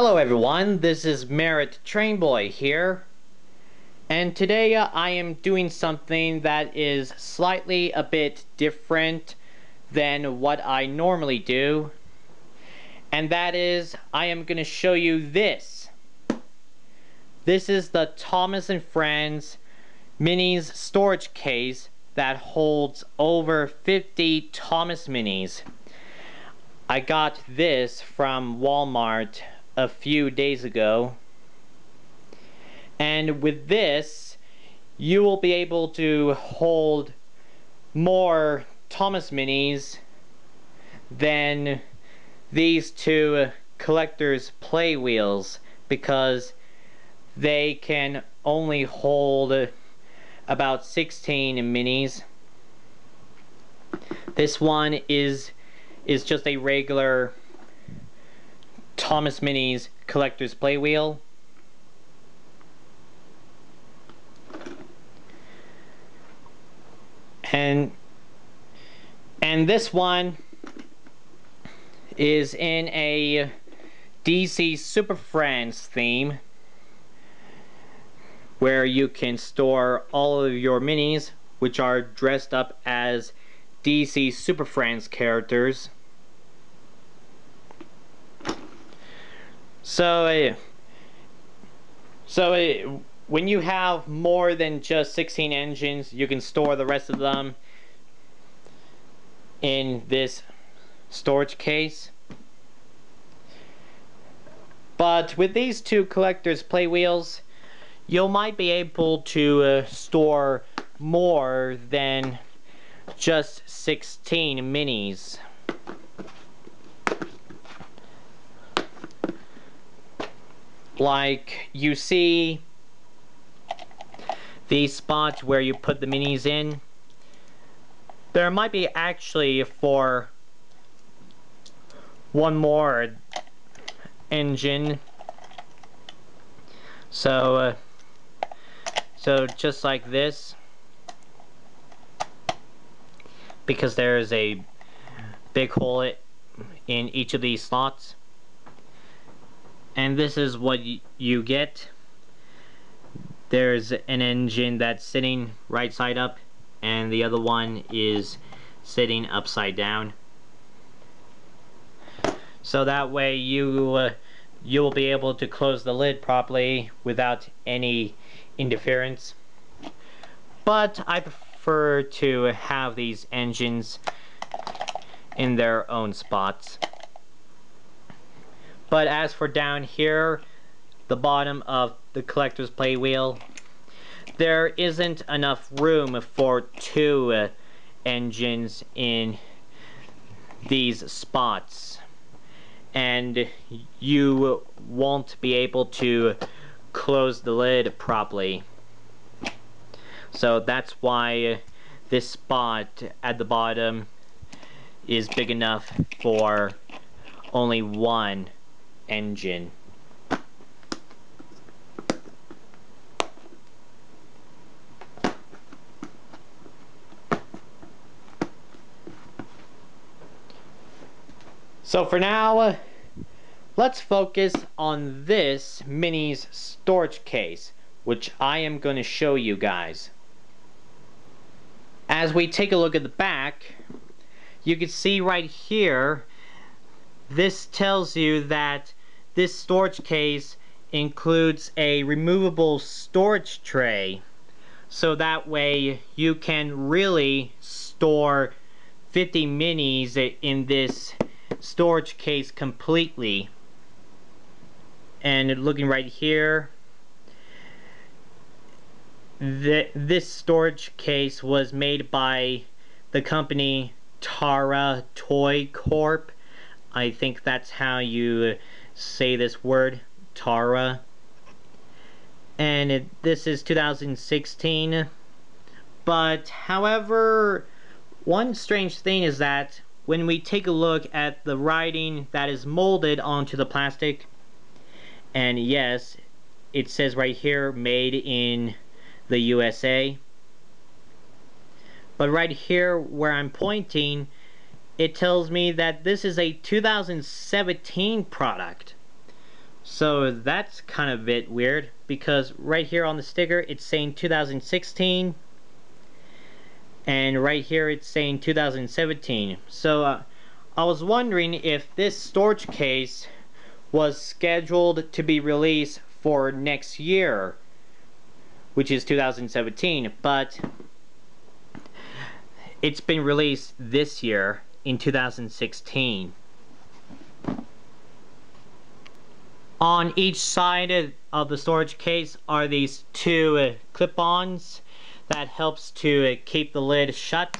Hello everyone, this is Merit Trainboy here, and today I am doing something that is slightly a bit different than what I normally do, and that is I am going to show you this. This is the Thomas & Friends Minis storage case that holds over 50 Thomas Minis. I got this from Walmart a few days ago, and with this you will be able to hold more Thomas Minis than these two collector's play wheels, because they can only hold about 16 minis. This one is just a regular Thomas Minis collector's play wheel. And this one is in a DC Super Friends theme, where you can store all of your minis, which are dressed up as DC Super Friends characters. So when you have more than just 16 engines, you can store the rest of them in this storage case. But with these two collector's play wheels, you might be able to store more than just 16 minis. Like, you see these spots where you put the minis in, there might be actually for one more engine. So just like this, because there is a big hole in each of these slots. And this is what you get. There's an engine that's sitting right side up, and the other one is sitting upside down. So that way you will be able to close the lid properly without any interference. But I prefer to have these engines in their own spots. But as for down here, the bottom of the collector's play wheel, there isn't enough room for two engines in these spots, and you won't be able to close the lid properly. So that's why this spot at the bottom is big enough for only one engine. So for now, let's focus on this Minis storage case, which I am going to show you guys. As we take a look at the back, you can see right here, this tells you that this storage case includes a removable storage tray, so that way you can really store 50 minis in this storage case completely. And looking right here, this storage case was made by the company Tara Toy Corp. I think that's how you say this word, Tara. And this is 2016. But however, one strange thing is that when we take a look at the writing that is molded onto the plastic, and yes, it says right here, made in the USA. But right here where I'm pointing, it tells me that this is a 2017 product. So that's kind of a bit weird, because right here on the sticker it's saying 2016, and right here it's saying 2017. So I was wondering if this storage case was scheduled to be released for next year, which is 2017, but it's been released this year in 2016. On each side of the storage case are these two clip-ons that helps to keep the lid shut.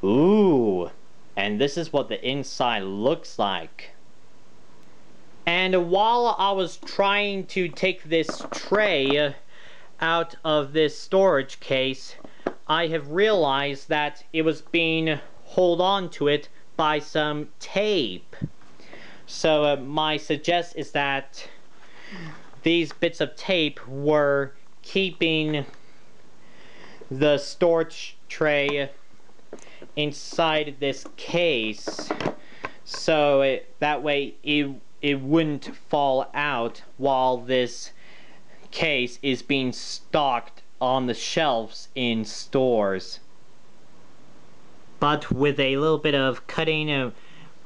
Ooh, and this is what the inside looks like. And while I was trying to take this tray out of this storage case, I have realized that it was being held on to it by some tape. So my suggest is that these bits of tape were keeping the storage tray inside this case, so that way it wouldn't fall out while this case is being stocked on the shelves in stores. But with a little bit of cutting,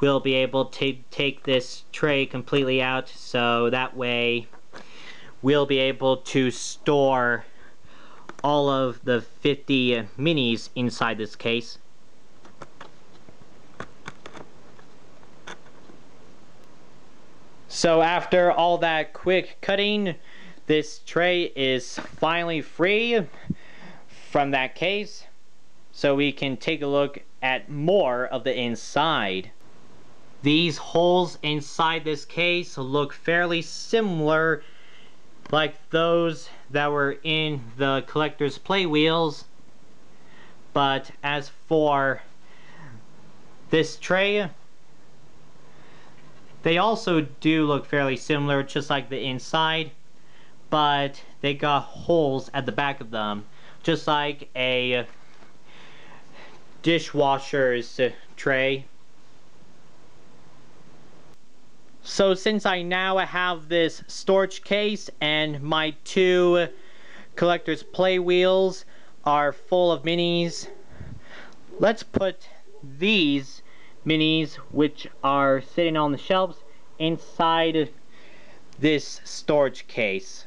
we'll be able to take this tray completely out, so that way we'll be able to store all of the 50 minis inside this case. So after all that quick cutting, this tray is finally free from that case, so we can take a look at more of the inside. These holes inside this case look fairly similar, like those that were in the collector's play wheels. But as for this tray, they also do look fairly similar, just like the inside, but they got holes at the back of them, just like a dishwasher's tray. So since I now have this storage case and my two collector's play wheels are full of minis, let's put these minis, which are sitting on the shelves, inside this storage case.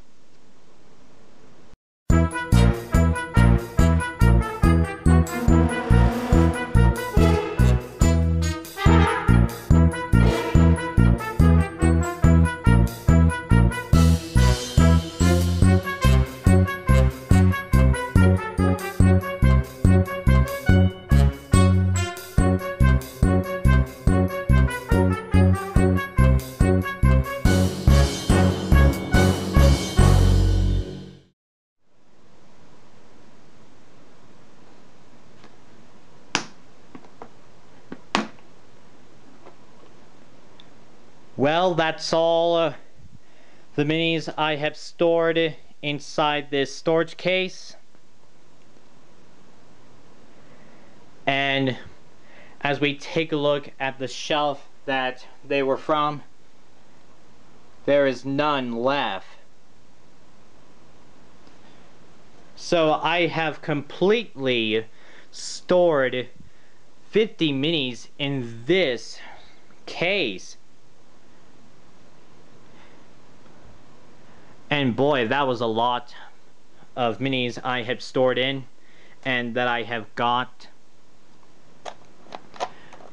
Well, that's all the minis I have stored inside this storage case. And as we take a look at the shelf that they were from, there is none left. So I have completely stored 50 minis in this case. And boy, that was a lot of minis I have stored in and that I have got.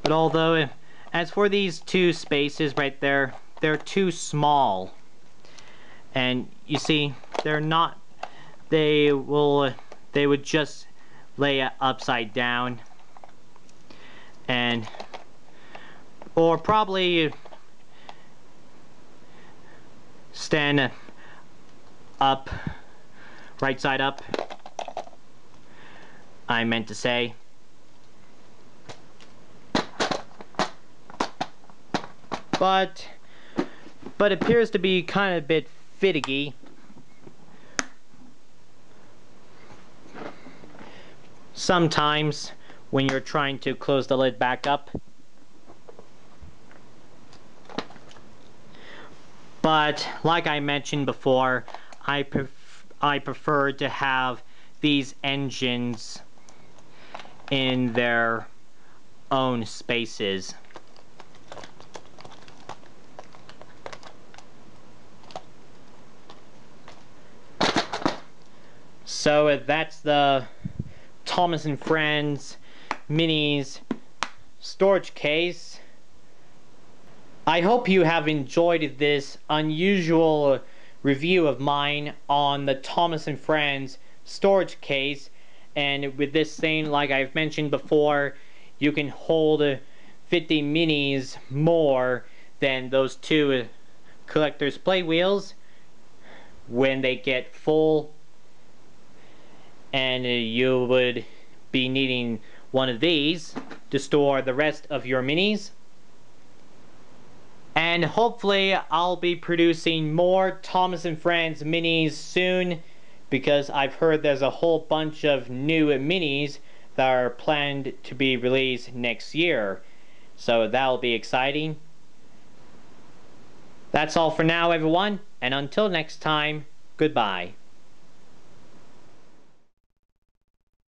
But although, as for these two spaces right there, they're too small. And you see, they're not, they would just lay upside down. And, or probably stand up, right side up, I meant to say. But appears to be kind of a bit fidgety. Sometimes when you're trying to close the lid back up. But like I mentioned before, I prefer to have these engines in their own spaces. So that's the Thomas & Friends Minis storage case. I hope you have enjoyed this unusual review of mine on the Thomas & Friends storage case. And with this thing, like I've mentioned before, you can hold 50 minis more than those two collector's play wheels when they get full. And you would be needing one of these to store the rest of your minis. And hopefully I'll be producing more Thomas & Friends minis soon, because I've heard there's a whole bunch of new minis that are planned to be released next year. So that'll be exciting. That's all for now, everyone, and until next time, goodbye.